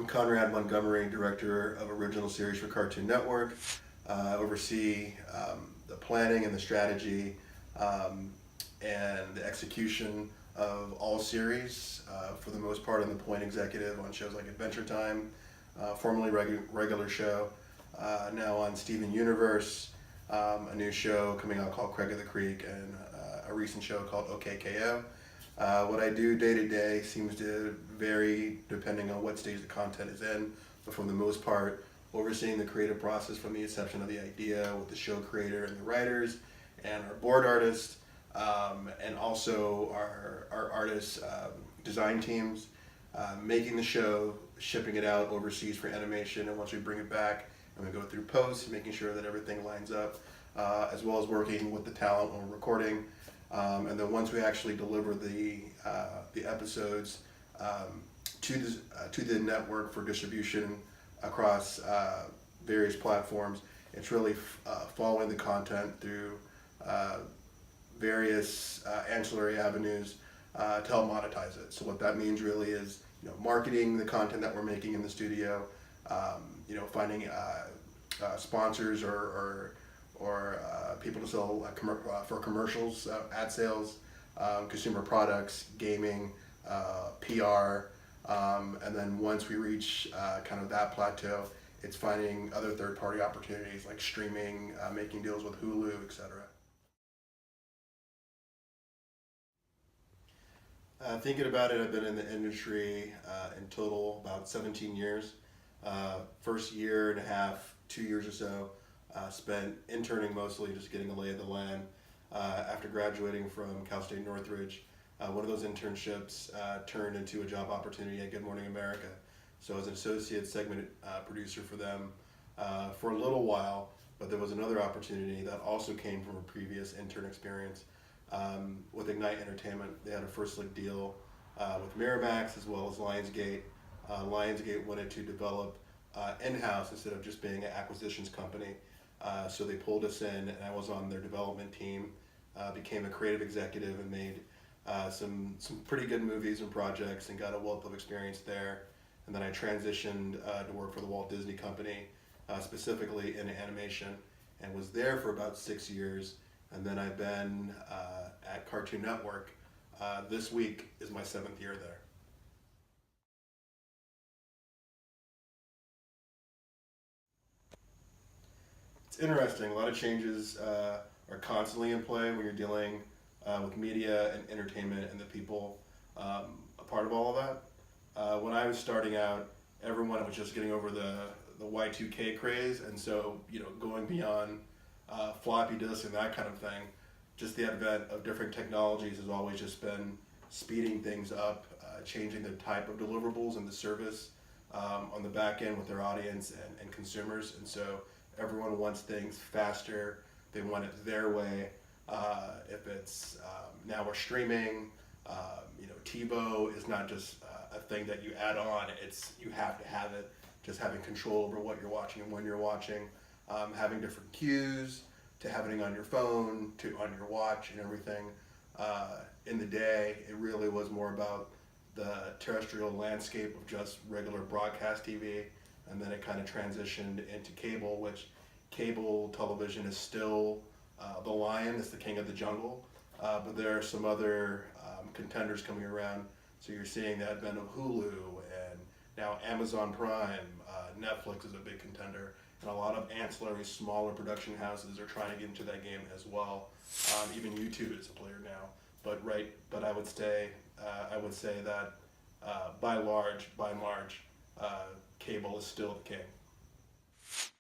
I'm Conrad Montgomery, Director of Original Series for Cartoon Network. I oversee the planning and the strategy and the execution of all series, for the most part I'm the point executive on shows like Adventure Time, formerly Regular Show, now on Steven Universe, a new show coming out called Craig of the Creek, and a recent show called OKKO. What I do day to day seems to vary depending on what stage the content is in, but for the most part, overseeing the creative process from the inception of the idea with the show creator and the writers and our board artists, and also our artists' design teams, making the show, shipping it out overseas for animation, and once we bring it back and we go through post, making sure that everything lines up, as well as working with the talent when we're recording. And then once we actually deliver the episodes to the network for distribution across various platforms, it's really following the content through various ancillary avenues to help monetize it. So what that means really is, marketing the content that we're making in the studio, finding sponsors or people to sell for commercials, ad sales, consumer products, gaming, PR, and then once we reach kind of that plateau, it's finding other third-party opportunities like streaming, making deals with Hulu, etc. Thinking about it, I've been in the industry in total about 17 years. First year and a half, 2 years or so, spent interning mostly, just getting a lay of the land. After graduating from Cal State Northridge, one of those internships turned into a job opportunity at Good Morning America. So I was an associate segment producer for them for a little while, but there was another opportunity that also came from a previous intern experience with Ignite Entertainment. They had a first look deal with Miramax as well as Lionsgate. Lionsgate wanted to develop in-house instead of just being an acquisitions company. So they pulled us in, and I was on their development team, became a creative executive, and made some pretty good movies and projects, and got a wealth of experience there. And then I transitioned to work for the Walt Disney Company, specifically in animation, and was there for about 6 years. And then I've been at Cartoon Network. This week is my 7th year there. It's interesting. A lot of changes are constantly in play when you're dealing with media and entertainment and the people a part of all of that. When I was starting out, everyone was just getting over the Y2K craze, and so going beyond floppy disks and that kind of thing, just the advent of different technologies has always just been speeding things up, changing the type of deliverables and the service on the back end with their audience and consumers. And so everyone wants things faster. They want it their way. If it's now we're streaming, TiVo is not just a thing that you add on. It's you have to have it. Just having control over what you're watching and when you're watching, having different cues, to having it on your phone, to on your watch and everything. In the day, it really was more about the terrestrial landscape of just regular broadcast TV, and then it kind of transitioned into cable, which cable television is still the lion, is the king of the jungle, but there are some other contenders coming around. So you're seeing the advent of Hulu, and now Amazon Prime, Netflix is a big contender, and a lot of ancillary smaller production houses are trying to get into that game as well. Even YouTube is a player now, but I would say that by and large, cable is still the king.